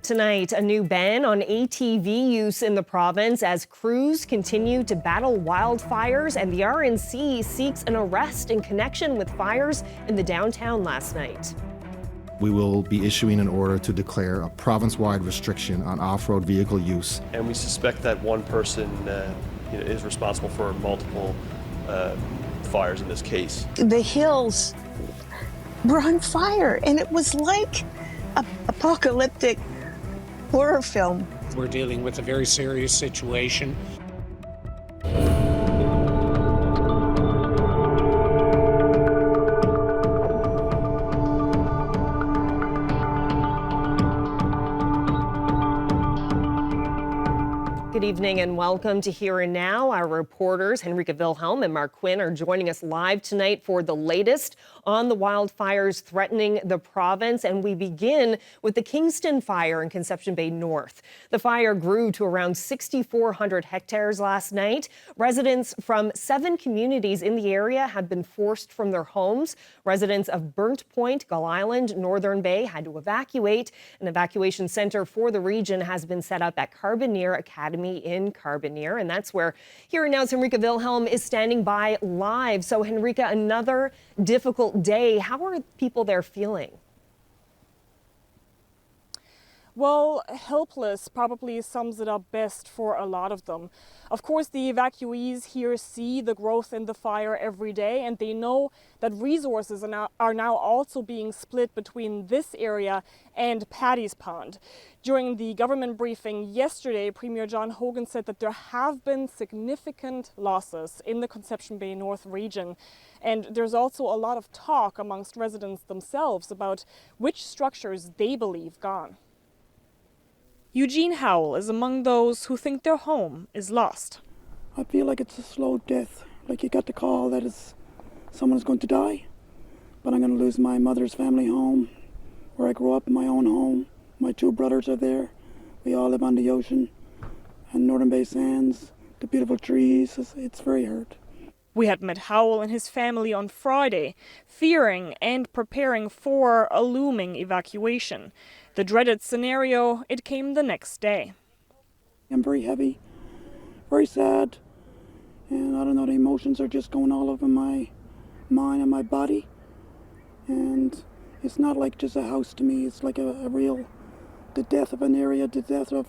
Tonight, a new ban on ATV use in the province as crews continue to battle wildfires, and the RNC seeks an arrest in connection with fires in the downtown last night. We will be issuing an order to declare a province-wide restriction on off-road vehicle use. And we suspect that one person is responsible for multiple fires in this case. The hills were on fire, and it was like an apocalyptic horror film. We're dealing with a very serious situation. Good evening and welcome to Here and Now. Our reporters Henrika Wilhelm and Mark Quinn are joining us live tonight for the latest on the wildfires threatening the province. And we begin with the Kingston fire in Conception Bay North. The fire grew to around 6,400 hectares last night. Residents from 7 communities in the area had been forced from their homes. Residents of Burnt Point, Gull Island, Northern Bay had to evacuate. An evacuation center for the region has been set up at Carbonear Academy in Carbonear, and that's where Here and Now's Henrika Wilhelm is standing by live. So Henrika, another difficult day. How are people there feeling? Well, helpless probably sums it up best for a lot of them. Of course, the evacuees here see the growth in the fire every day, and they know that resources are now also being split between this area and Paddy's Pond. During the government briefing yesterday, Premier John Hogan said that there have been significant losses in the Conception Bay North region. And there's also a lot of talk amongst residents themselves about which structures they believe gone. Eugene Howell is among those who think their home is lost. I feel like it's a slow death, like you got the call that someone is going to die, but I'm going to lose my mother's family home, where I grew up in my own home. My 2 brothers are there. We all live on the ocean and Northern Bay Sands, the beautiful trees. It's very hurt. We had met Howell and his family on Friday, fearing and preparing for a looming evacuation. The dreaded scenario, it came the next day. I'm very heavy, very sad, and I don't know, the emotions are just going all over my mind and my body. And it's not like just a house to me, it's like a real, the death of an area, the death of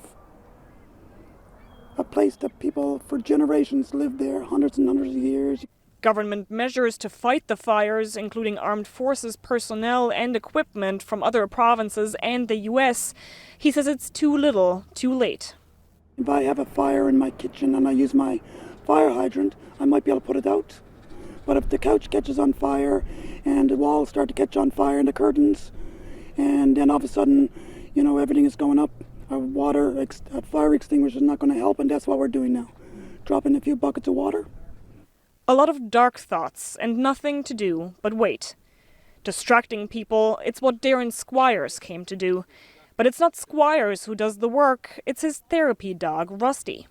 a place that people for generations lived there, hundreds and hundreds of years. Government measures to fight the fires, including armed forces personnel and equipment from other provinces and the U.S. He says it's too little, too late. If I have a fire in my kitchen and I use my fire hydrant, I might be able to put it out. But if the couch catches on fire and the walls start to catch on fire and the curtains, and then all of a sudden, you know, everything is going up, a fire extinguisher is not going to help, and that's what we're doing now. Dropping a few buckets of water. A lot of dark thoughts and nothing to do but wait. Distracting people, it's what Darren Squires came to do. But it's not Squires who does the work, it's his therapy dog, Rusty.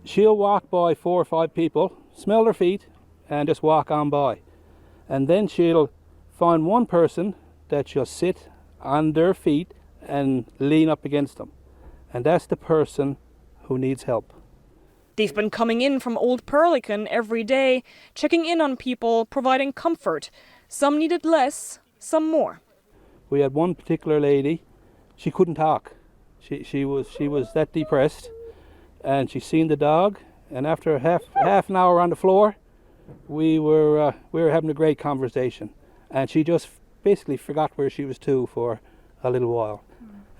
She'll walk by 4 or 5 people, smell their feet, and just walk on by. And then she'll find one person that she'll sit on their feet and lean up against them. And that's the person who needs help. They've been coming in from Old Perlican every day, checking in on people, providing comfort. Some needed less, some more. We had one particular lady, she couldn't talk. She was that depressed, and she seen the dog, and after half an hour on the floor, we were having a great conversation, and she just basically forgot where she was to for a little while.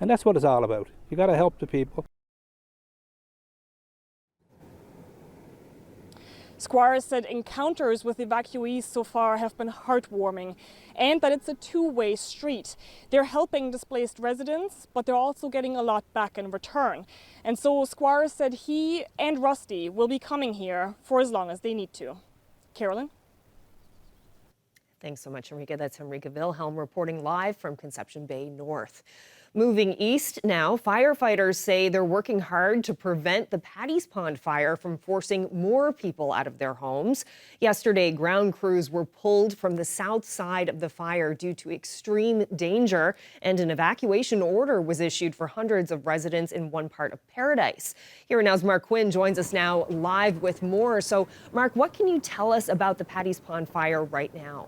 And that's what it's all about. You got to help the people. Squires said encounters with evacuees so far have been heartwarming and that it's a two-way street. They're helping displaced residents, but they're also getting a lot back in return. And so Squires said he and Rusty will be coming here for as long as they need to. Carolyn? Thanks so much, Henrika. That's Henrika Wilhelm reporting live from Conception Bay North. Moving east now, firefighters say they're working hard to prevent the Paddy's Pond fire from forcing more people out of their homes. Yesterday, ground crews were pulled from the south side of the fire due to extreme danger, and an evacuation order was issued for hundreds of residents in one part of Paradise. Here Now's Mark Quinn joins us now live with more. So, Mark, what can you tell us about the Paddy's Pond fire right now?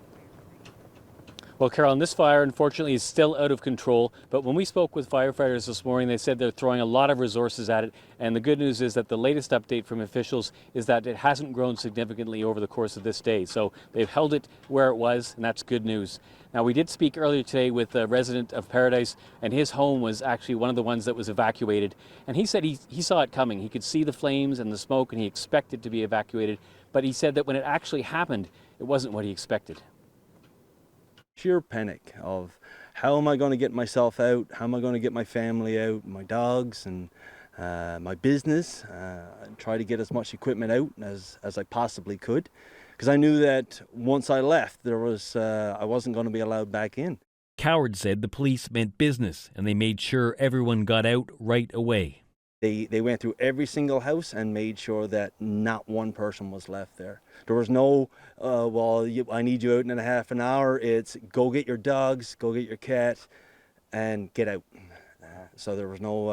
Well, Carolyn, this fire, unfortunately, is still out of control. But when we spoke with firefighters this morning, they said they're throwing a lot of resources at it. And the good news is that the latest update from officials is that it hasn't grown significantly over the course of this day. So they've held it where it was, and that's good news. Now, we did speak earlier today with a resident of Paradise, and his home was actually one of the ones that was evacuated. And he said he saw it coming. He could see the flames and the smoke, and he expected to be evacuated. But he said that when it actually happened, it wasn't what he expected. Sheer panic of how am I going to get myself out, how am I going to get my family out, my dogs and my business, try to get as much equipment out as I possibly could, because I knew that once I left I wasn't going to be allowed back in. Coward said the police meant business and they made sure everyone got out right away. They went through every single house and made sure that not one person was left there. There was no, I need you out in a half an hour. It's go get your dogs, go get your cat, and get out. So there was no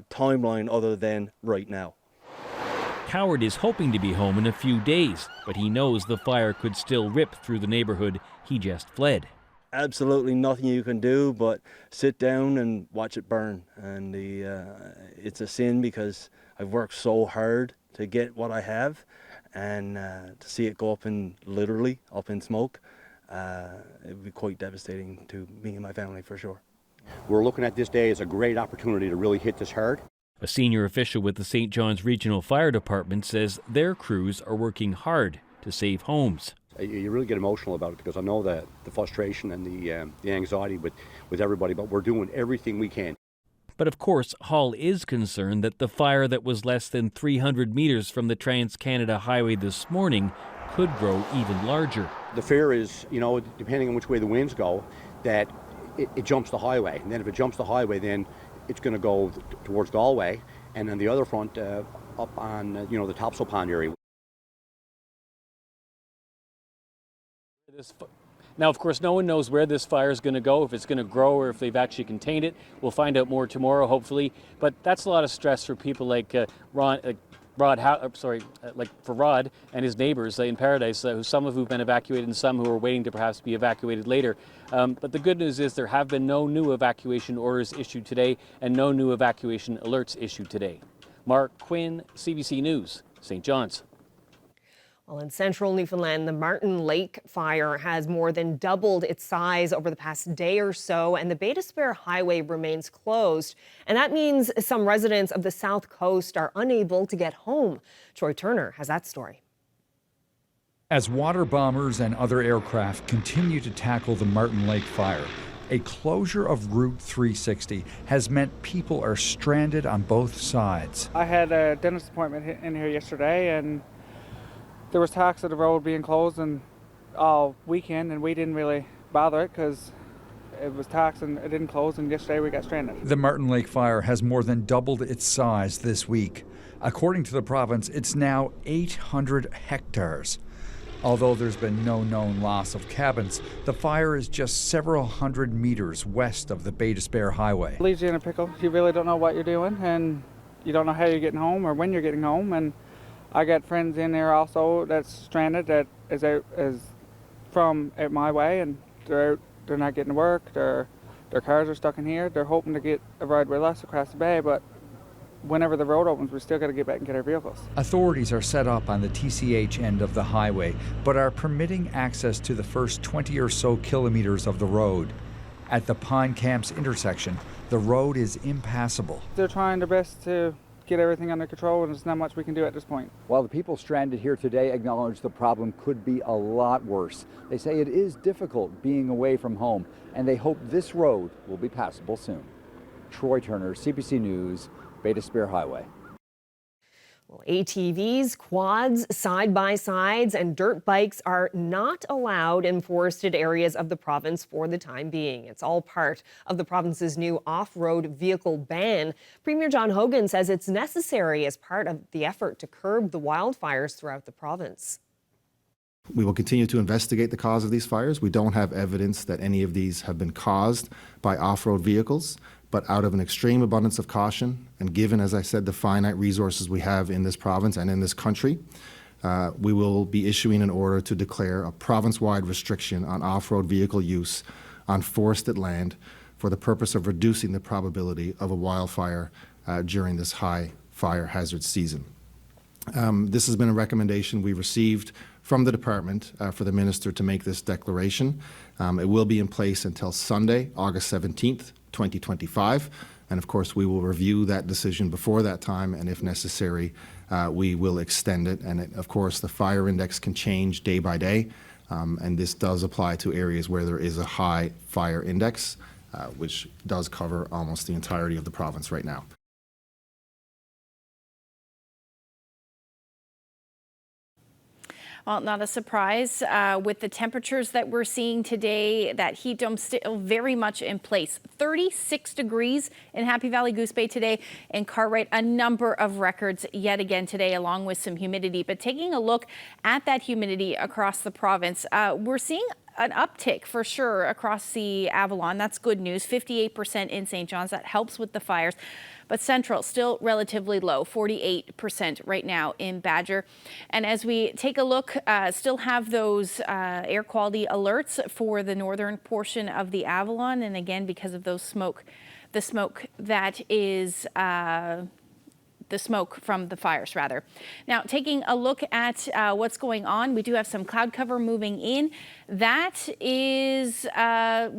timeline other than right now. Coward is hoping to be home in a few days, but he knows the fire could still rip through the neighborhood he just fled. Absolutely nothing you can do but sit down and watch it burn. And it's a sin because I've worked so hard to get what I have, and to see it go up in smoke, it would be quite devastating to me and my family for sure. We're looking at this day as a great opportunity to really hit this hard. A senior official with the St. John's Regional Fire Department says their crews are working hard to save homes. You really get emotional about it because I know the frustration and the anxiety with everybody, but we're doing everything we can. But of course, Hall is concerned that the fire that was less than 300 meters from the Trans-Canada Highway this morning could grow even larger. The fear is, depending on which way the winds go, that it jumps the highway. And then if it jumps the highway, then it's going to go towards Galway, and then the other front up on, the Topsail Pond area. Now, of course, no one knows where this fire is going to go, if it's going to grow or if they've actually contained it. We'll find out more tomorrow, hopefully. But that's a lot of stress for people like Rod and his neighbors in Paradise, some of who've been evacuated and some who are waiting to perhaps be evacuated later. But the good news is there have been no new evacuation orders issued today and no new evacuation alerts issued today. Mark Quinn, CBC News, St. John's. Well, in central Newfoundland, the Martin Lake fire has more than doubled its size over the past day or so, and the Bay d'Espoir Highway remains closed. And that means some residents of the South Coast are unable to get home. Troy Turner has that story. As water bombers and other aircraft continue to tackle the Martin Lake fire, a closure of Route 360 has meant people are stranded on both sides. I had a dentist appointment in here yesterday, and there was talks of the road being closed and all weekend, and we didn't really bother it because it was talks and it didn't close, and yesterday we got stranded. The Martin Lake fire has more than doubled its size this week. According to the province, it's now 800 hectares. Although there's been no known loss of cabins, the fire is just several hundred meters west of the Bay d'Espoir Highway. It leaves you in a pickle. You really don't know what you're doing, and you don't know how you're getting home or when you're getting home. And I got friends in there also that's stranded that is from out my way, and they're not getting to work. Their cars are stuck in here. They're hoping to get a ride with us across the bay, but whenever the road opens, we still got to get back and get our vehicles. Authorities are set up on the TCH end of the highway, but are permitting access to the first 20 or so kilometers of the road. At the Pine Camps intersection, the road is impassable. They're trying their best to get everything under control, and there's not much we can do at this point. While the people stranded here today acknowledge the problem could be a lot worse, they say it is difficult being away from home, and they hope this road will be passable soon. Troy Turner, CBC News, Bay d'Espoir Highway. Well, ATVs, quads, side-by-sides, and dirt bikes are not allowed in forested areas of the province for the time being. It's all part of the province's new off-road vehicle ban. Premier John Hogan says it's necessary as part of the effort to curb the wildfires throughout the province. We will continue to investigate the cause of these fires. We don't have evidence that any of these have been caused by off-road vehicles, but out of an extreme abundance of caution, and given, as I said, the finite resources we have in this province and in this country, we will be issuing an order to declare a province-wide restriction on off-road vehicle use on forested land for the purpose of reducing the probability of a wildfire during this high fire hazard season. This has been a recommendation we received from the department for the minister to make this declaration. It will be in place until Sunday, August 17th, 2025. And of course, we will review that decision before that time, and if necessary, we will extend it. And of course, the fire index can change day by day, and this does apply to areas where there is a high fire index, which does cover almost the entirety of the province right now. Well, not a surprise with the temperatures that we're seeing today, that heat dome still very much in place. 36 degrees in Happy Valley Goose Bay today, and Cartwright, a number of records yet again today, along with some humidity. But taking a look at that humidity across the province, we're seeing an uptick for sure across the Avalon. That's good news. 58% in St. John's. That helps with the fires. But Central still relatively low, 48% right now in Badger. And as we take a look, still have those air quality alerts for the northern portion of the Avalon. And again, because of those the smoke that is the smoke from the fires, rather. Now, taking a look at what's going on, we do have some cloud cover moving in. That is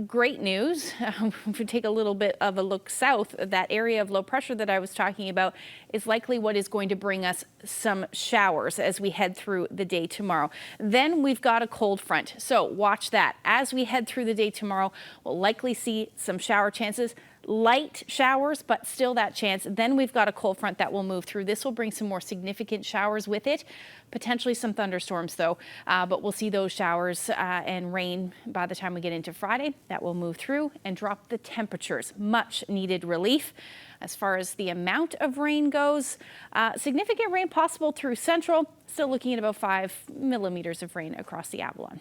great news. If we take a little bit of a look south, that area of low pressure that I was talking about is likely what is going to bring us some showers as we head through the day tomorrow. Then we've got a cold front, so watch that. As we head through the day tomorrow, we'll likely see some shower chances. Light showers, but still that chance. Then we've got a cold front that will move through. This will bring some more significant showers with it, potentially some thunderstorms though, but we'll see those showers and rain by the time we get into Friday. That will move through and drop the temperatures. Much needed relief. As far as the amount of rain goes, significant rain possible through Central, still looking at about 5 millimeters of rain across the Avalon.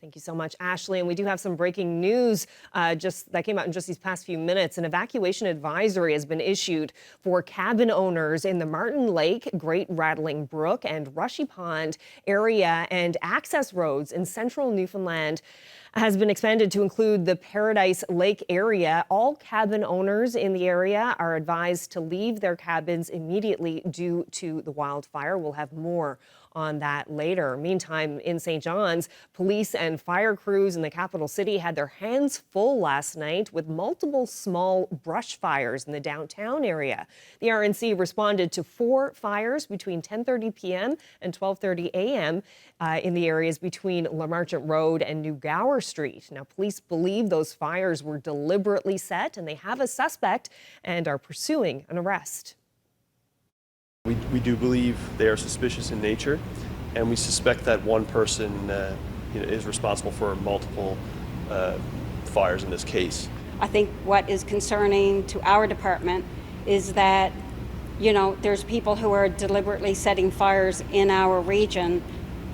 Thank you so much, Ashley. And we do have some breaking news that came out in just these past few minutes. An evacuation advisory has been issued for cabin owners in the Martin Lake, Great Rattling Brook, and Rushy Pond area, and access roads in central Newfoundland has been expanded to include the Paradise Lake area. All cabin owners in the area are advised to leave their cabins immediately due to the wildfire. We'll have more on that later. Meantime, in St. John's, police and fire crews in the capital city had their hands full last night with multiple small brush fires in the downtown area. The RNC responded to 4 fires between 10:30 p.m. and 12:30 a.m. In the areas between La Marchant Road and New Gower Street. Now, police believe those fires were deliberately set, and they have a suspect and are pursuing an arrest. We do believe they are suspicious in nature, and we suspect that one person is responsible for multiple fires in this case. I think what is concerning to our department is that, there's people who are deliberately setting fires in our region.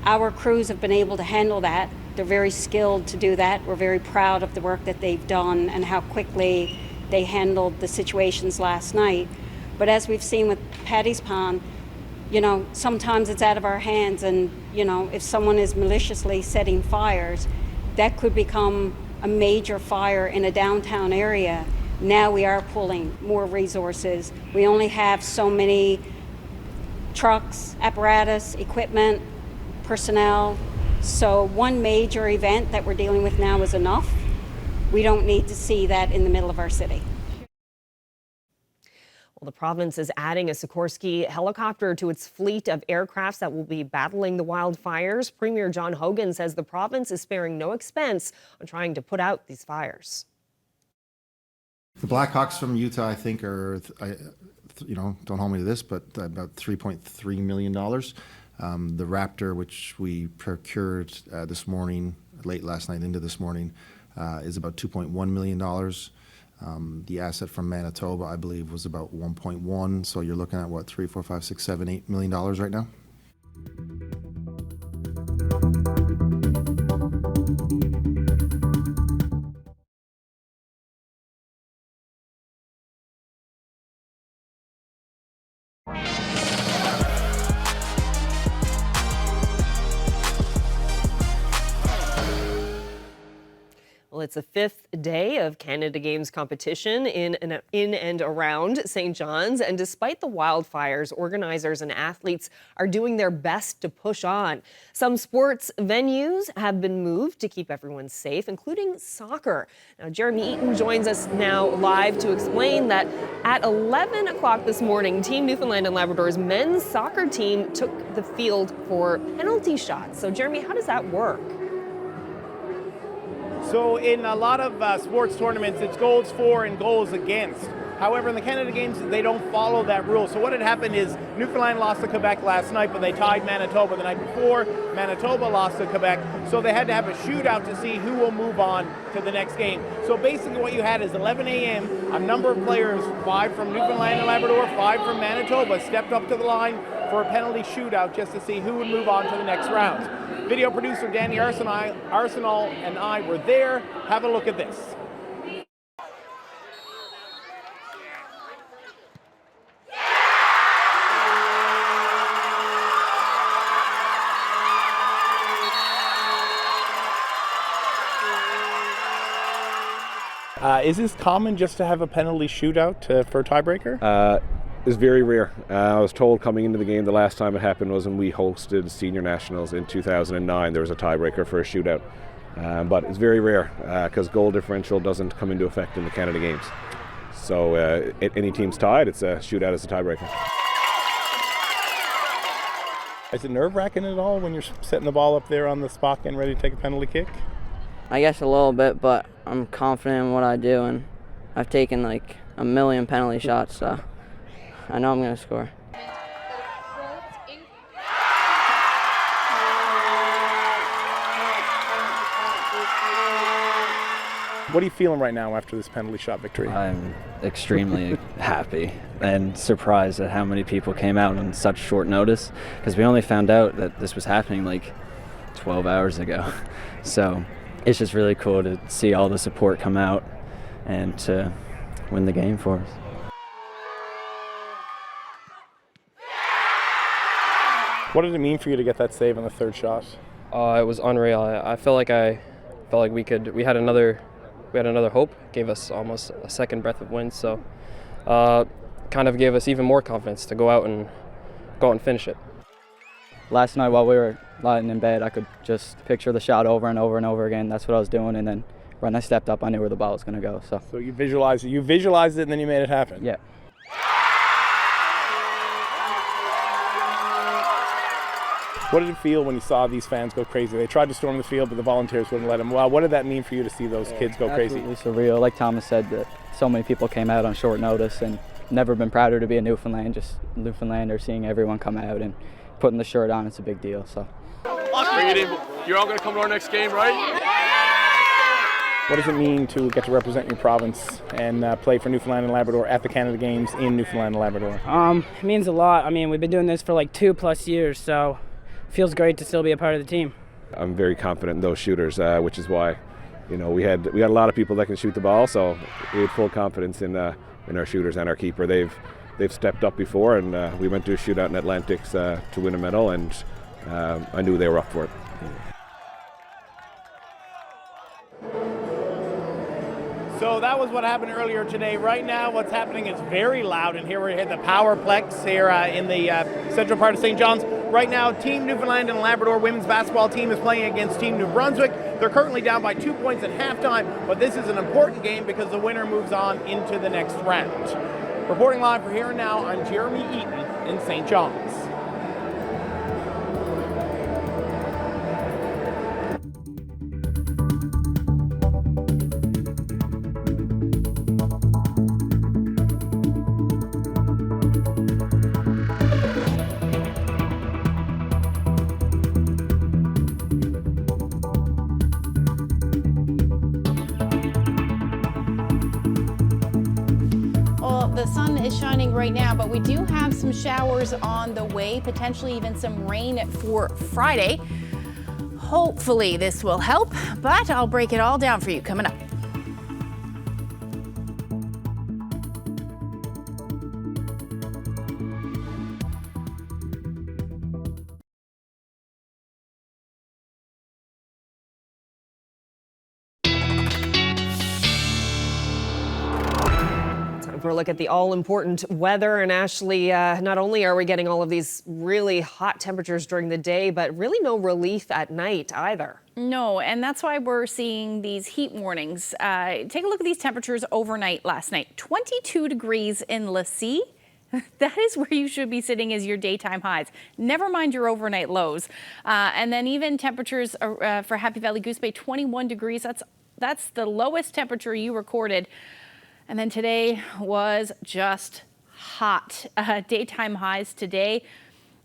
Our crews have been able to handle that. They're very skilled to do that. We're very proud of the work that they've done and how quickly they handled the situations last night. But as we've seen with Paddy's Pond, sometimes it's out of our hands, and, if someone is maliciously setting fires, that could become a major fire in a downtown area. Now we are pulling more resources. We only have so many trucks, apparatus, equipment, personnel. So one major event that we're dealing with now is enough. We don't need to see that in the middle of our city. Well, the province is adding a Sikorsky helicopter to its fleet of aircrafts that will be battling the wildfires. Premier John Hogan says the province is sparing no expense on trying to put out these fires. The Blackhawks from Utah, I think, are don't hold me to this, but about $3.3 million. The Raptor, which we procured this morning, late last night into this morning, is about $2.1 million. The asset from Manitoba, I believe, was about 1.1. So you're looking at what, 3, 4, 5, 6, 7, $8 million right now? Well, it's the 5th day of Canada Games competition in and around St. John's, and despite the wildfires, organizers and athletes are doing their best to push on. Some sports venues have been moved to keep everyone safe, including soccer. Now, Jeremy Eaton joins us now live to explain that at 11 o'clock this morning, Team Newfoundland and Labrador's men's soccer team took the field for penalty shots. So, Jeremy, how does that work? So in a lot of sports tournaments, it's goals for and goals against. However, in the Canada Games, they don't follow that rule. So what had happened is Newfoundland lost to Quebec last night, but they tied Manitoba the night before. Manitoba lost to Quebec, so they had to have a shootout to see who will move on to the next game. So basically what you had is 11 a.m., a number of players, 5 from Newfoundland and Labrador, 5 from Manitoba, stepped up to the line for a penalty shootout just to see who would move on to the next round. Video producer Danny Arsenal and I were there. Have a look at this. Is this common just to have a penalty shootout for a tiebreaker? It's very rare. I was told coming into the game the last time it happened was when we hosted senior nationals in 2009. There was a tiebreaker for a shootout. But it's very rare because goal differential doesn't come into effect in the Canada Games. So any team's tied, it's a shootout as a tiebreaker. Is it nerve-wracking at all when you're setting the ball up there on the spot and ready to take a penalty kick? I guess a little bit, but I'm confident in what I do, and I've taken like a million penalty shots, so I know I'm going to score. What are you feeling right now after this penalty shot victory? I'm extremely happy and surprised at how many people came out on such short notice, because we only found out that this was happening like 12 hours ago. So it's just really cool to see all the support come out and to win the game for us. What did it mean for you to get that save on the third shot? It was unreal. I felt like we had another hope. Gave us almost a second breath of wind. So, kind of gave us even more confidence to go out and finish it. Last night while we were lying in bed, I could just picture the shot over and over and over again. That's what I was doing, and then when I stepped up, I knew where the ball was going to go. So you visualized it, and then you made it happen. Yeah. What did it feel when you saw these fans go crazy? They tried to storm the field, but the volunteers wouldn't let them. Well, what did that mean for you to see those kids go crazy? Absolutely surreal. Like Thomas said, that so many people came out on short notice, and never been prouder to be a Newfoundlander, seeing everyone come out and putting the shirt on. It's a big deal. So. Bring it in. You're all going to come to our next game, right? What does it mean to get to represent your province and play for Newfoundland and Labrador at the Canada Games in Newfoundland and Labrador? It means a lot. I mean, we've been doing this for like 2+ years, so it feels great to still be a part of the team. I'm very confident in those shooters, which is why, we had a lot of people that can shoot the ball, so we had full confidence in our shooters and our keeper. They've stepped up before, and we went to a shootout in Atlantics to win a medal, and I knew they were up for it. So that was what happened earlier today. Right now, what's happening is very loud, and here we're at the Powerplex here in the central part of St. John's. Right now, Team Newfoundland and Labrador women's basketball team is playing against Team New Brunswick. They're currently down by 2 points at halftime, but this is an important game because the winner moves on into the next round. Reporting live for Here and Now, I'm Jeremy Eaton in St. John's. the sun is shining right now, but we do have some showers on the way, potentially even some rain for Friday. Hopefully this will help, but I'll break it all down for you coming up. For a look at the all-important weather. And Ashley, not only are we getting all of these really hot temperatures during the day, but really no relief at night either. No, and that's why we're seeing these heat warnings. Take a look at these temperatures overnight last night. 22 degrees in Lassie. That is where you should be sitting as your daytime highs. Never mind your overnight lows. And then even temperatures for Happy Valley Goose Bay, 21 degrees. That's the lowest temperature you recorded. And then today was just hot. Daytime highs today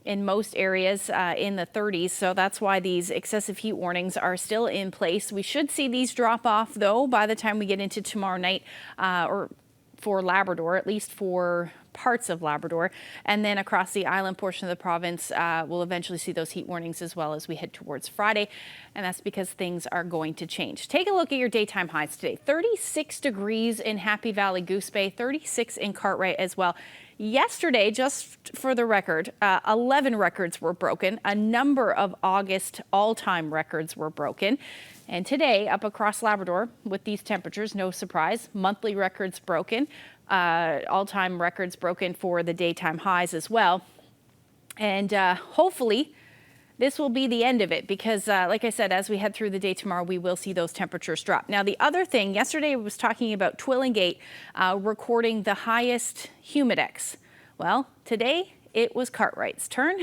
in most areas in the 30s. So that's why these excessive heat warnings are still in place. We should see these drop off, though, by the time we get into tomorrow night, or for Labrador, at least for parts of Labrador. And then across the island portion of the province, we'll eventually see those heat warnings as well as we head towards Friday. And that's because things are going to change. Take a look at your daytime highs today. 36 degrees in Happy Valley Goose Bay, 36 in Cartwright as well. Yesterday, just for the record, 11 records were broken. A number of August all-time records were broken. And today, up across Labrador, with these temperatures, no surprise, monthly records broken, all-time records broken for the daytime highs as well. And hopefully, this will be the end of it because, like I said, as we head through the day tomorrow, we will see those temperatures drop. Now, the other thing, yesterday I was talking about Twillingate recording the highest humidex. Well, today it was Cartwright's turn.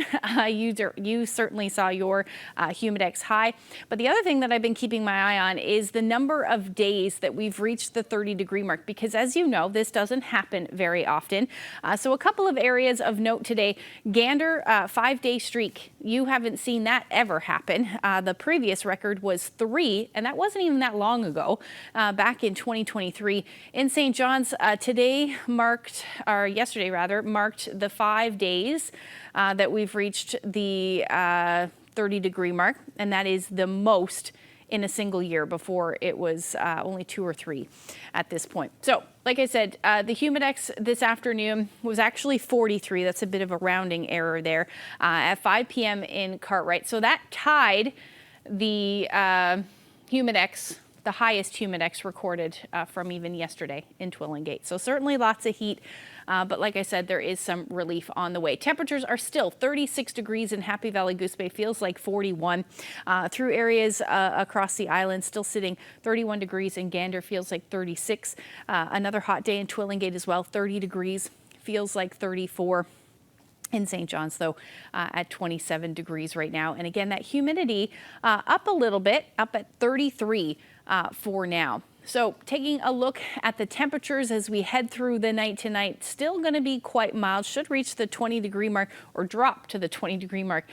You certainly saw your humidex high. But the other thing that I've been keeping my eye on is the number of days that we've reached the 30-degree mark, because as you know, this doesn't happen very often. So a couple of areas of note today. Gander, 5-day streak. You haven't seen that ever happen. The previous record was 3, and that wasn't even that long ago, back in 2023. In St. John's, yesterday marked the 5 days that we've reached the 30-degree mark, and that is the most in a single year. Before it was only 2 or 3 at this point. So, like I said, the humidex this afternoon was actually 43. That's a bit of a rounding error there at 5 p.m. in Cartwright. So that tied the humidex, the highest humidex recorded from even yesterday in Twillingate. So certainly lots of heat. But like I said, there is some relief on the way. Temperatures are still 36 degrees in Happy Valley Goose Bay, feels like 41. Through areas across the island, still sitting 31 degrees in Gander, feels like 36. Another hot day in Twillingate as well, 30 degrees, feels like 34. In St. John's, though, at 27 degrees right now. And again, that humidity up a little bit, up at 33 for now. So taking a look at the temperatures as we head through the night tonight, still going to be quite mild, should reach the 20-degree mark or drop to the 20-degree mark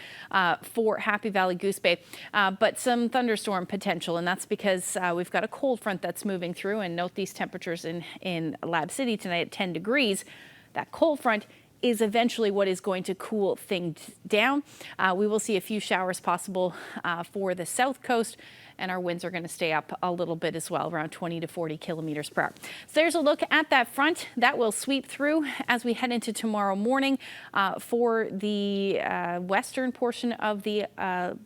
for Happy Valley Goose Bay. But some thunderstorm potential, and that's because we've got a cold front that's moving through. And note these temperatures in Lab City tonight at 10 degrees. That cold front is eventually what is going to cool things down. We will see a few showers possible for the south coast, and our winds are going to stay up a little bit as well, around 20 to 40 kilometers per hour. So there's a look at that front that will sweep through as we head into tomorrow morning for the western portion of the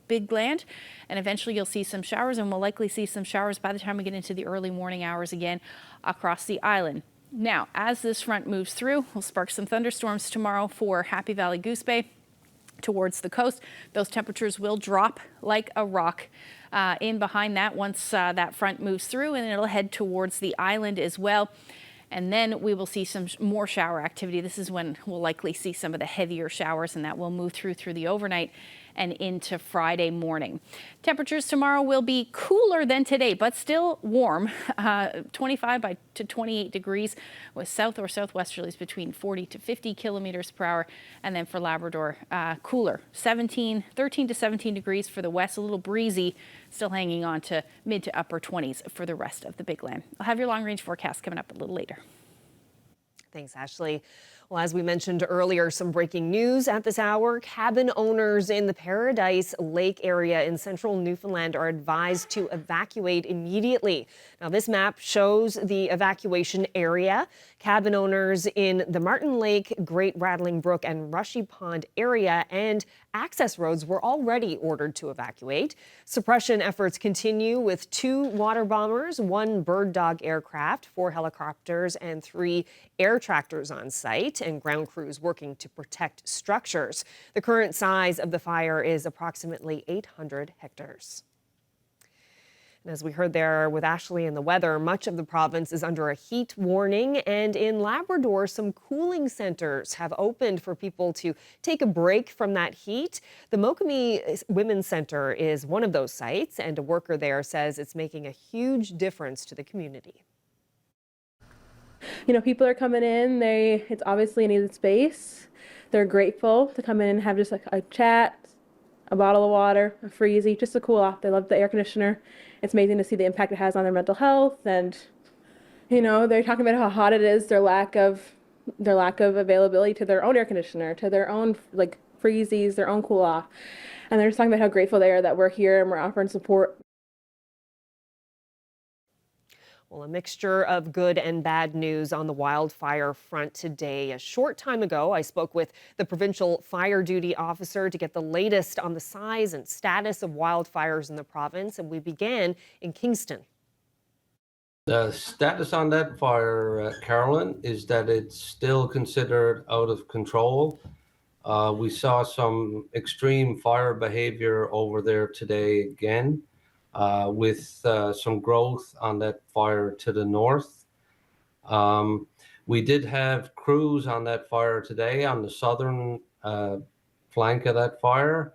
Big Land. And eventually you'll see some showers, and we'll likely see some showers by the time we get into the early morning hours again across the island. Now, as this front moves through, we'll spark some thunderstorms tomorrow for Happy Valley Goose Bay towards the coast. Those temperatures will drop like a rock in behind that once that front moves through, and it'll head towards the island as well. And then we will see some more shower activity. This is when we'll likely see some of the heavier showers, and that will move through the overnight and into Friday morning. Temperatures tomorrow will be cooler than today, but still warm, 25 to 28 degrees with south or southwesterlies between 40 to 50 kilometers per hour. And then for Labrador, cooler, 13 to 17 degrees for the west, a little breezy, still hanging on to mid to upper 20s for the rest of the Big Land. I'll have your long range forecast coming up a little later. Thanks, Ashley. Well, as we mentioned earlier, some breaking news at this hour. Cabin owners in the Paradise Lake area in central Newfoundland are advised to evacuate immediately. Now, this map shows the evacuation area. Cabin owners in the Martin Lake, Great Rattling Brook, and Rushy Pond area and access roads were already ordered to evacuate. Suppression efforts continue with 2 water bombers, 1 bird dog aircraft, 4 helicopters, and 3 air tractors on site, and ground crews working to protect structures. The current size of the fire is approximately 800 hectares. And as we heard there with Ashley and the weather, much of the province is under a heat warning. And in Labrador, some cooling centers have opened for people to take a break from that heat. The Mokami Women's Center is one of those sites, and a worker there says it's making a huge difference to the community. You know, people are coming in, it's obviously a needed space. They're grateful to come in and have just like a chat, a bottle of water, a freezy, just to cool off. They love the air conditioner. It's amazing to see the impact it has on their mental health, and you know, they're talking about how hot it is, their lack of availability to their own air conditioner, to their own like freezies, their own cool off. And they're just talking about how grateful they are that we're here and we're offering support. Well, a mixture of good and bad news on the wildfire front today. A short time ago, I spoke with the provincial fire duty officer to get the latest on the size and status of wildfires in the province, and we began in Kingston. The status on that fire, Carolyn, is that it's still considered out of control. We saw some extreme fire behavior over there today again. With some growth on that fire to the north. We did have crews on that fire today on the southern flank of that fire.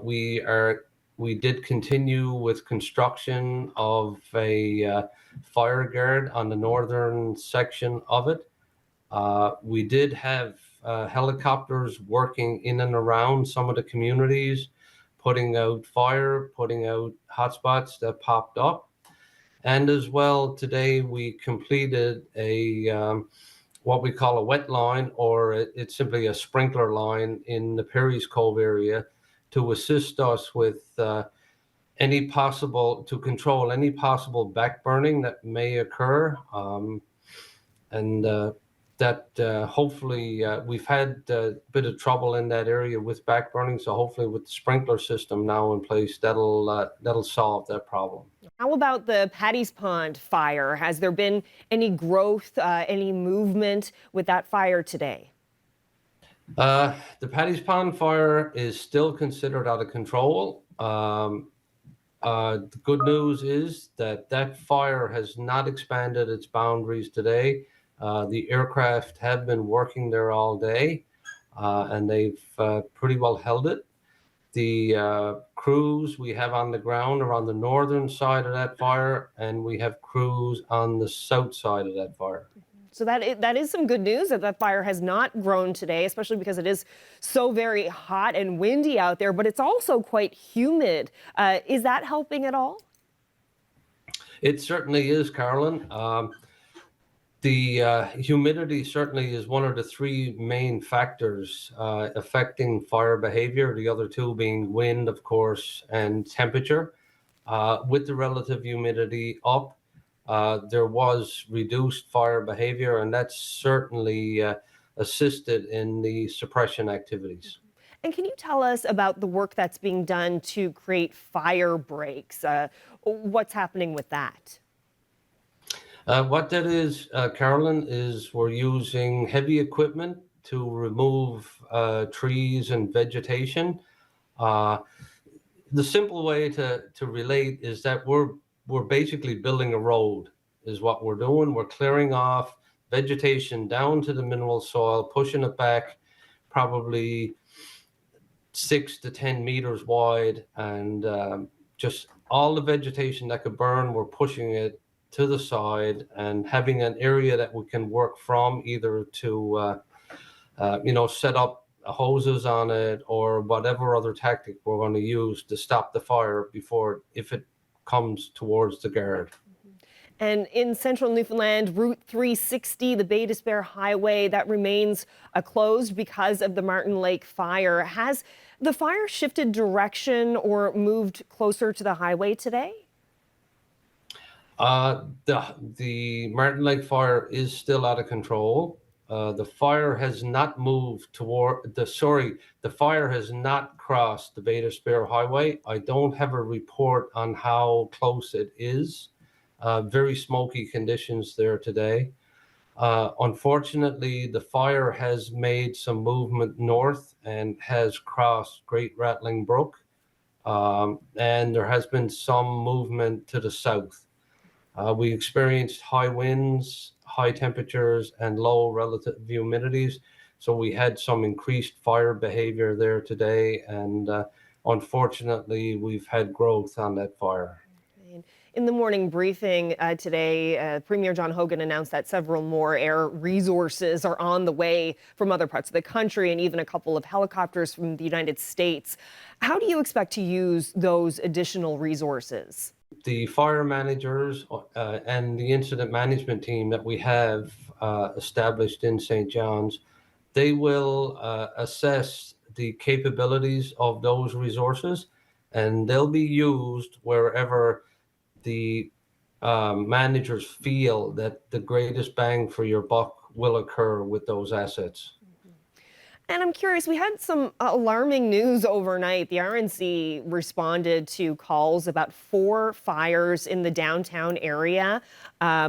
We did continue with construction of a fire guard on the northern section of it. We did have helicopters working in and around some of the communities, putting out fire, putting out hotspots that popped up. And as well, today we completed a what we call a wet line, or it's simply a sprinkler line in the Perry's Cove area to assist us with to control any possible backburning that may occur. Hopefully we've had a bit of trouble in that area with backburning, so hopefully with the sprinkler system now in place, that'll solve that problem. How about the Paddy's Pond fire? Has there been any growth, any movement with that fire today? The Paddy's Pond fire is still considered out of control. The good news is that fire has not expanded its boundaries today. The aircraft have been working there all day, and they've pretty well held it. The crews we have on the ground are on the northern side of that fire, and we have crews on the south side of that fire. So that is some good news that fire has not grown today, especially because it is so very hot and windy out there, but it's also quite humid. Is that helping at all? It certainly is, Carolyn. The humidity certainly is one of the 3 main factors affecting fire behavior, the other 2 being wind, of course, and temperature. With the relative humidity up, there was reduced fire behavior, and that's certainly assisted in the suppression activities. And can you tell us about the work that's being done to create fire breaks? What's happening with that? What that is, Carolyn, is we're using heavy equipment to remove trees and vegetation. The simple way to relate is that we're basically building a road, is what we're doing. We're clearing off vegetation down to the mineral soil, pushing it back probably 6 to 10 meters wide, and just all the vegetation that could burn, we're pushing it to the side and having an area that we can work from, either to set up hoses on it or whatever other tactic we're going to use to stop the fire if it comes towards the guard. And in central Newfoundland, Route 360, the Bay d'Espoir Highway, that remains closed because of the Martin Lake fire. Has the fire shifted direction or moved closer to the highway today? The Martin Lake fire is still out of control. The fire has not moved toward the fire has not crossed the Bay d'Espoir Highway. I don't have a report on how close it is. Very smoky conditions there today. Unfortunately, the fire has made some movement north and has crossed Great Rattling Brook. And there has been some movement to the south. We experienced high winds, high temperatures, and low relative humidities. So we had some increased fire behavior there today. And unfortunately, we've had growth on that fire. In the morning briefing today, Premier John Hogan announced that several more air resources are on the way from other parts of the country and even a couple of helicopters from the United States. How do you expect to use those additional resources? The fire managers and the incident management team that we have established in St. John's, they will assess the capabilities of those resources, and they'll be used wherever the managers feel that the greatest bang for your buck will occur with those assets. And I'm curious, we had some alarming news overnight. The RNC responded to calls about 4 fires in the downtown area.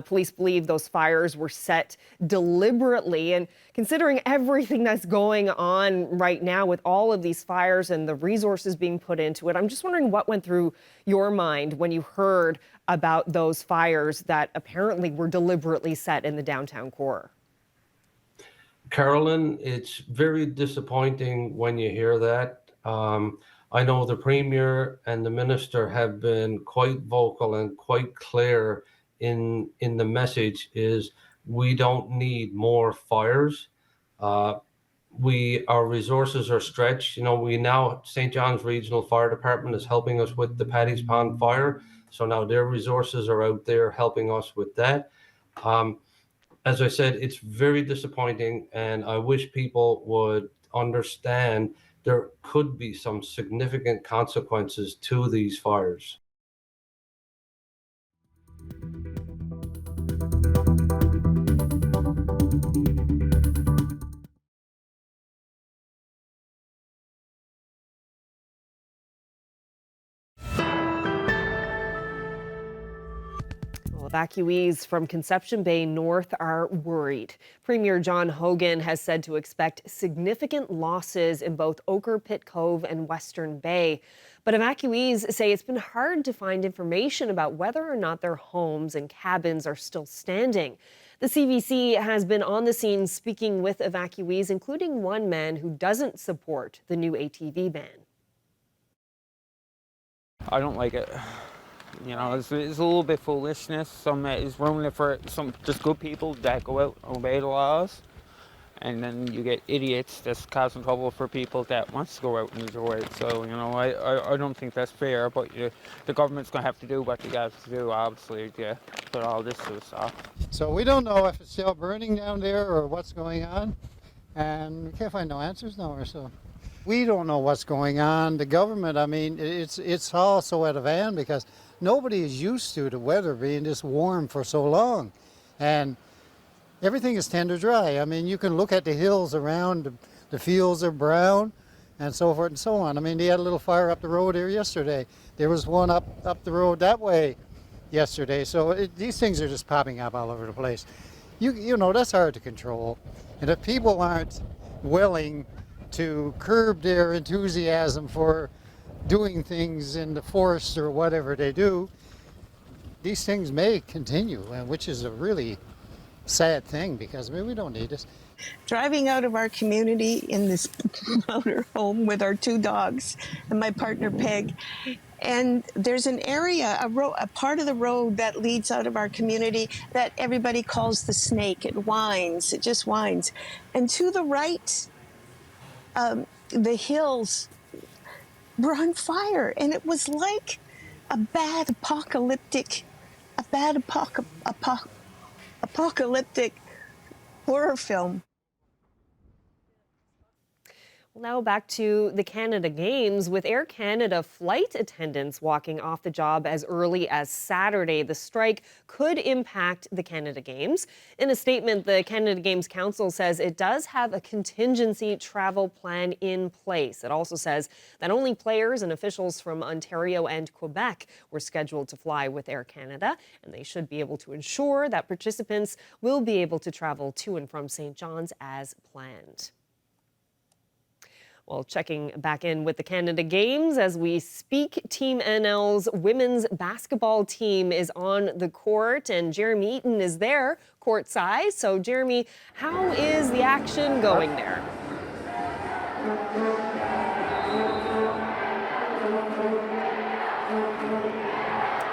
Police believe those fires were set deliberately. And considering everything that's going on right now with all of these fires and the resources being put into it, I'm just wondering what went through your mind when you heard about those fires that apparently were deliberately set in the downtown core. Carolyn, it's very disappointing when you hear that. I know the Premier and the Minister have been quite vocal and quite clear in the message is we don't need more fires. Our resources are stretched. St. John's Regional Fire Department is helping us with the Paddy's Pond fire. So now their resources are out there helping us with that. As I said, it's very disappointing, and I wish people would understand there could be some significant consequences to these fires. Evacuees from Conception Bay North are worried. Premier John Hogan has said to expect significant losses in both Ochre Pit Cove and Western Bay. But evacuees say it's been hard to find information about whether or not their homes and cabins are still standing. The CBC has been on the scene speaking with evacuees, including one man who doesn't support the new ATV ban. I don't like it. It's a little bit foolishness. It's ruining it for some just good people that go out and obey the laws. And then you get idiots that's causing trouble for people that wants to go out and use their rights. So, I don't think that's fair, but the government's going to have to do what they got to do, obviously, to put all this to stop. So we don't know if it's still burning down there or what's going on. And we can't find no answers nowhere, so. We don't know what's going on. The government, it's all so out of hand because nobody is used to the weather being this warm for so long. And everything is tender dry. You can look at the hills around, the fields are brown and so forth and so on. They had a little fire up the road here yesterday. There was one up the road that way yesterday. So these things are just popping up all over the place. That's hard to control. And if people aren't willing to curb their enthusiasm for doing things in the forest or whatever they do, these things may continue, which is a really sad thing because we don't need this. Driving out of our community in this motor home with our 2 dogs and my partner Peg, and there's an area, a part of the road that leads out of our community that everybody calls the snake. It winds, it just winds. And to the right, the hills were on fire, and it was like a bad apocalyptic bad apocalyptic horror film. Now back to the Canada Games. With Air Canada flight attendants walking off the job as early as Saturday, the strike could impact the Canada Games. In a statement, the Canada Games Council says it does have a contingency travel plan in place. It also says that only players and officials from Ontario and Quebec were scheduled to fly with Air Canada, and they should be able to ensure that participants will be able to travel to and from St. John's as planned. Well, checking back in with the Canada Games as we speak, Team NL's women's basketball team is on the court, and Jeremy Eaton is there courtside. So, Jeremy, how is the action going there?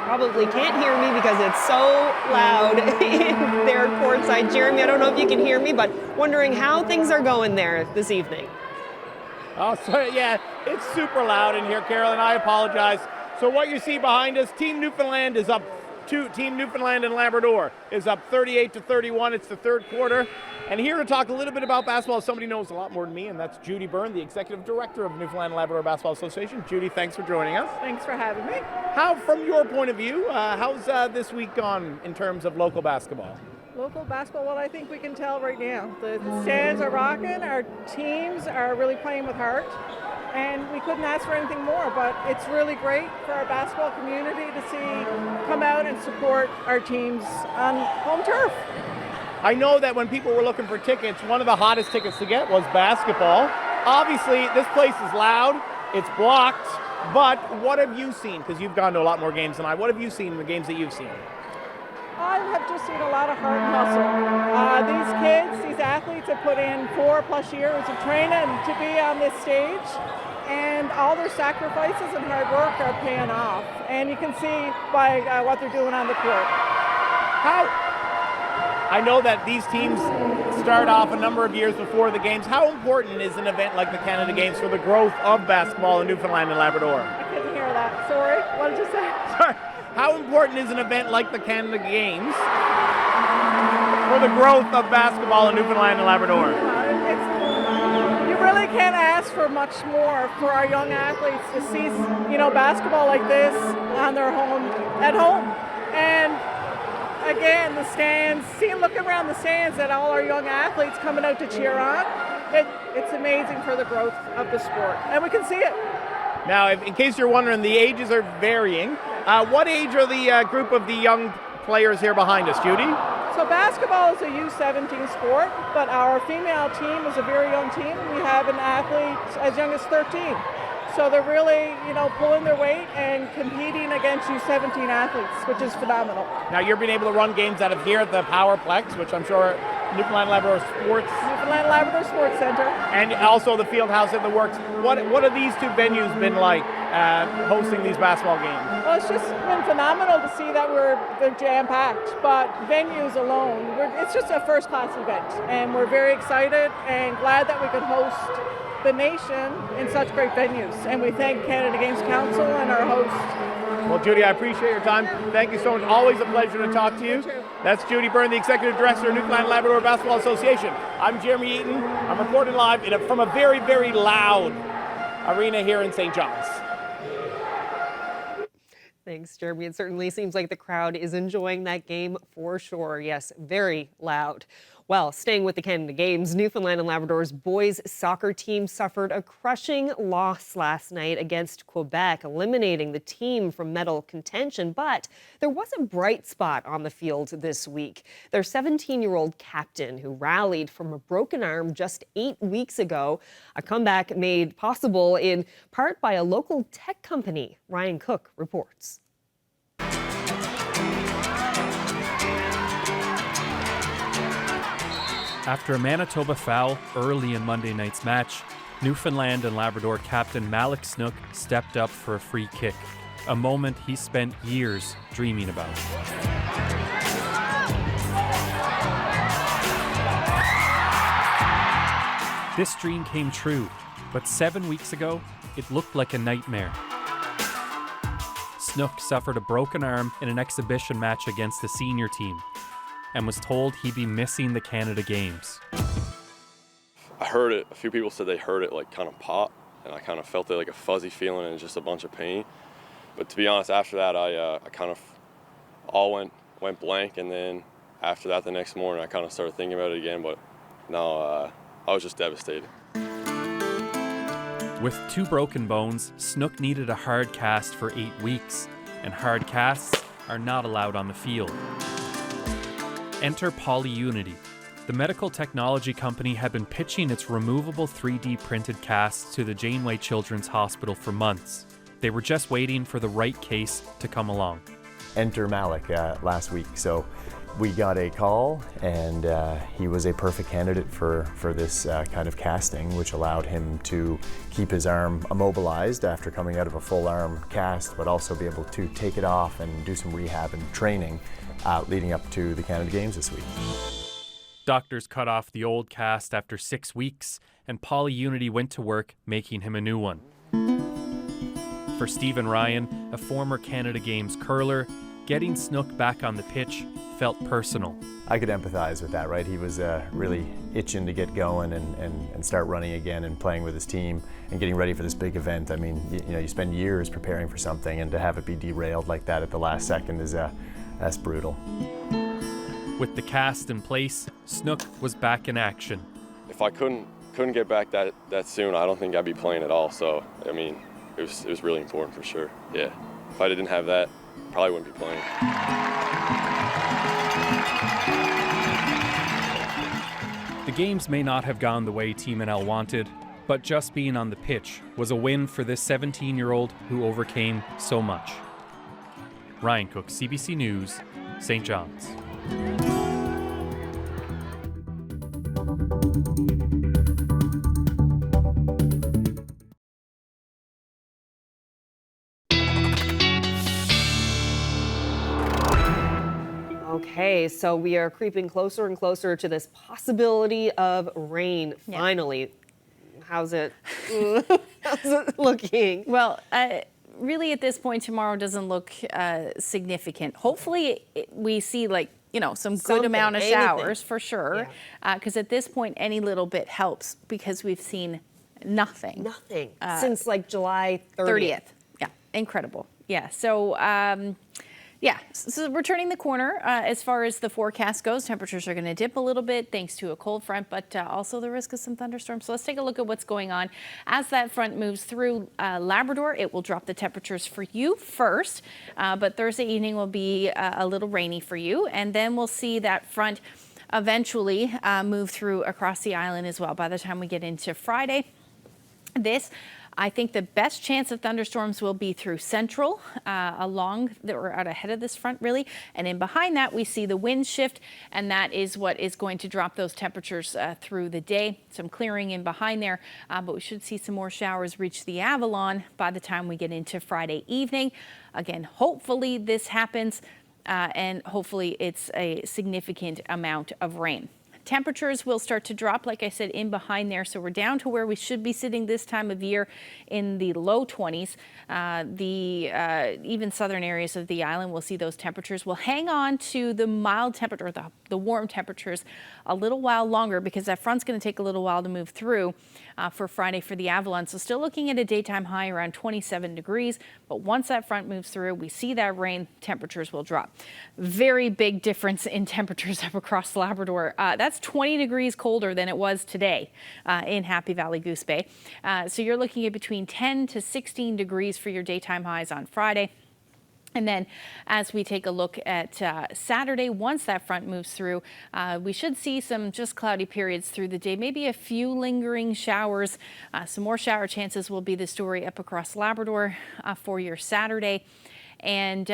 Probably can't hear me because it's so loud in their courtside. Jeremy, I don't know if you can hear me, but wondering how things are going there this evening. Oh, so yeah, it's super loud in here, Carolyn. I apologize. So what you see behind us, Team Newfoundland is up. Team Newfoundland and Labrador is up 38-31. It's the third quarter. And here to talk a little bit about basketball, somebody knows a lot more than me, and that's Judy Byrne, the Executive Director of Newfoundland and Labrador Basketball Association. Judy, thanks for joining us. Thanks for having me. How, from your point of view, how's this week gone in terms of local basketball? Local basketball, well, I think we can tell right now. The stands are rocking, our teams are really playing with heart, and we couldn't ask for anything more, but it's really great for our basketball community to see come out and support our teams on home turf. I know that when people were looking for tickets, one of the hottest tickets to get was basketball. Obviously, this place is loud, it's blocked, but what have you seen? Because you've gone to a lot more games than I. What have you seen in the games that you've seen? I have just seen a lot of heart and hustle. These kids, these athletes have put in 4+ years of training to be on this stage, and all their sacrifices and hard work are paying off. And you can see by what they're doing on the court. I know that these teams start off a number of years before the games. How important is an event like the Canada Games for the growth of basketball in Newfoundland and Labrador? I couldn't hear that. Sorry, what did you say? Sorry. How important is an event like the Canada Games for the growth of basketball in Newfoundland and Labrador? You really can't ask for much more for our young athletes to see, basketball like this on their at home. And again, the stands, looking around the stands at all our young athletes coming out to cheer on, it's amazing for the growth of the sport. And we can see it. Now, in case you're wondering, the ages are varying. What age are the group of the young players here behind us, Judy? So basketball is a U17 sport, but our female team is a very young team. We have an athlete as young as 13. So they're really, pulling their weight and competing against U17 athletes, which is phenomenal. Now, you're being able to run games out of here at the Powerplex, which I'm sure Newfoundland Labrador Sports Center. And also the field house in the works. What have these two venues been like hosting these basketball games? Well, it's just been phenomenal to see that they're jam-packed, but venues alone, it's just a first-class event. And we're very excited and glad that we could host the nation in such great venues. And we thank Canada Games Council and our host. Well, Judy, I appreciate your time. Thank you so much. Always a pleasure to talk to you. That's Judy Byrne, the Executive Director of Newfoundland and Labrador Basketball Association. I'm Jeremy Eaton. I'm reporting live from a very, very loud arena here in St. John's. Thanks, Jeremy. It certainly seems like the crowd is enjoying that game for sure. Yes, very loud. Well, staying with the Canada Games, Newfoundland and Labrador's boys soccer team suffered a crushing loss last night against Quebec, eliminating the team from medal contention. But there was a bright spot on the field this week. Their 17-year-old captain, who rallied from a broken arm just 8 weeks ago, a comeback made possible in part by a local tech company. Ryan Cook reports. After a Manitoba foul early in Monday night's match, Newfoundland and Labrador captain Malik Snook stepped up for a free kick, a moment he spent years dreaming about. This dream came true, but 7 weeks ago, it looked like a nightmare. Snook suffered a broken arm in an exhibition match against the senior team and was told he'd be missing the Canada Games. I heard it, a few people said they heard it like kind of pop, and I kind of felt it like a fuzzy feeling and just a bunch of pain. But to be honest, after that, I kind of all went blank, and then after that, the next morning, I kind of started thinking about it again, but no, I was just devastated. With 2 broken bones, Snook needed a hard cast for 8 weeks, and hard casts are not allowed on the field. Enter Polyunity. The medical technology company had been pitching its removable 3D printed casts to the Janeway Children's Hospital for months. They were just waiting for the right case to come along. Enter Malik last week. So we got a call, and he was a perfect candidate for this kind of casting, which allowed him to keep his arm immobilized after coming out of a full arm cast, but also be able to take it off and do some rehab and training leading up to the Canada Games this week. Doctors cut off the old cast after 6 weeks, and Polyunity went to work making him a new one. For Stephen Ryan, a former Canada Games curler, getting Snook back on the pitch felt personal. I could empathize with that, right? He was really itching to get going and start running again and playing with his team and getting ready for this big event. I mean, you spend years preparing for something, and to have it be derailed like that at the last second is that's brutal. With the cast in place, Snook was back in action. If I couldn't get back that soon, I don't think I'd be playing at all. So, I mean, it was really important for sure. Yeah, if I didn't have that, probably wouldn't be playing. The games may not have gone the way Team NL wanted, but just being on the pitch was a win for this 17-year-old who overcame so much. Ryan Cook, CBC News, St. John's. Okay, so we are creeping closer and closer to this possibility of rain. Yeah. Finally, how's it looking? Well, really at this point, tomorrow doesn't look significant. Hopefully we see some good amount of showers for sure. Because at this point, any little bit helps because we've seen nothing. Nothing since July 30th. Yeah, incredible. Yeah, so so we're turning the corner as far as the forecast goes. Temperatures are going to dip a little bit thanks to a cold front, but also the risk of some thunderstorms. So let's take a look at what's going on. As that front moves through Labrador, it will drop the temperatures for you first, but Thursday evening will be a little rainy for you, and then we'll see that front eventually move through across the island as well by the time we get into Friday. I think the best chance of thunderstorms will be through central, along or out ahead of this front really. And in behind that, we see the wind shift, and that is what is going to drop those temperatures through the day. Some clearing in behind there, but we should see some more showers reach the Avalon by the time we get into Friday evening. Again, hopefully this happens, and hopefully it's a significant amount of rain. Temperatures will start to drop, like I said, in behind there. So we're down to where we should be sitting this time of year in the low 20s. Even southern areas of the island will see those temperatures. We'll hang on to the mild temperature, the warm temperatures a little while longer because that front's going to take a little while to move through for Friday for the Avalon. So still looking at a daytime high around 27 degrees. But once that front moves through, we see that rain, temperatures will drop. Very big difference in temperatures up across Labrador. That's 20 degrees colder than it was today in Happy Valley Goose Bay. So you're looking at between 10 to 16 degrees for your daytime highs on Friday. And then as we take a look at Saturday, once that front moves through, we should see some just cloudy periods through the day, maybe a few lingering showers. Some more shower chances will be the story up across Labrador for your Saturday. And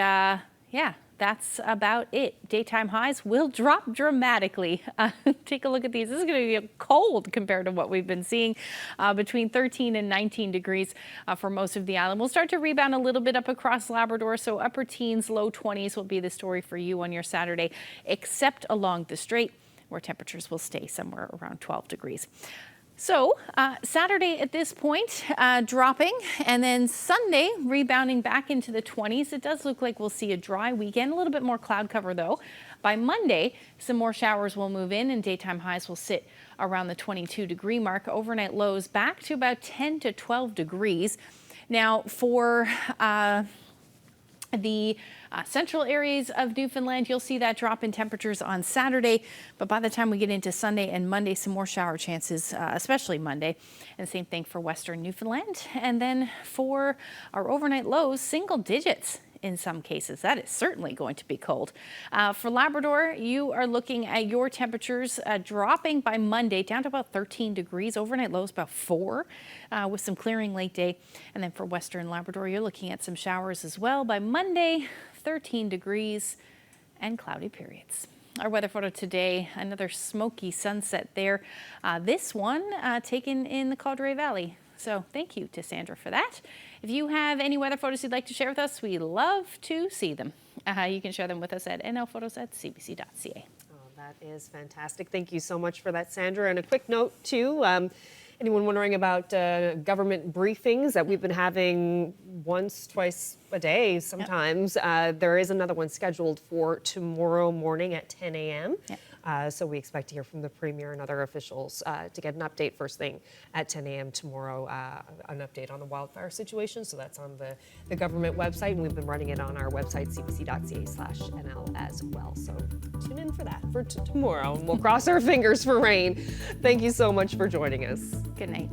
that's about it. Daytime highs will drop dramatically. Take a look at these. This is going to be cold compared to what we've been seeing, between 13 and 19 degrees for most of the island. We'll start to rebound a little bit up across Labrador, so upper teens, low 20s will be the story for you on your Saturday, except along the strait where temperatures will stay somewhere around 12 degrees. So Saturday at this point dropping, and then Sunday rebounding back into the 20s. It does look like we'll see a dry weekend, a little bit more cloud cover though. By Monday, some more showers will move in and daytime highs will sit around the 22-degree mark. Overnight lows back to about 10 to 12 degrees. Now for the central areas of Newfoundland, you'll see that drop in temperatures on Saturday, but by the time we get into Sunday and Monday, some more shower chances, especially Monday. And same thing for western Newfoundland. And then for our overnight lows, single digits in some cases. That is certainly going to be cold. For Labrador, you are looking at your temperatures dropping by Monday down to about 13 degrees. Overnight lows about 4 with some clearing late day. And then for western Labrador, you're looking at some showers as well. By Monday, 13 degrees and cloudy periods. Our weather photo today, another smoky sunset there. This one taken in the Caldray Valley. So thank you to Sandra for that. If you have any weather photos you'd like to share with us, we love to see them. You can share them with us at nlphotos@cbc.ca. Oh, that is fantastic. Thank you so much for that, Sandra. And a quick note, too, anyone wondering about government briefings that we've been having once, twice a day sometimes, there is another one scheduled for tomorrow morning at 10 a.m. Yep. So we expect to hear from the Premier and other officials to get an update first thing at 10 a.m. tomorrow, an update on the wildfire situation. So that's on the government website, and we've been running it on our website, cbc.ca/NL as well. So tune in for that for tomorrow, and we'll cross our fingers for rain. Thank you so much for joining us. Good night.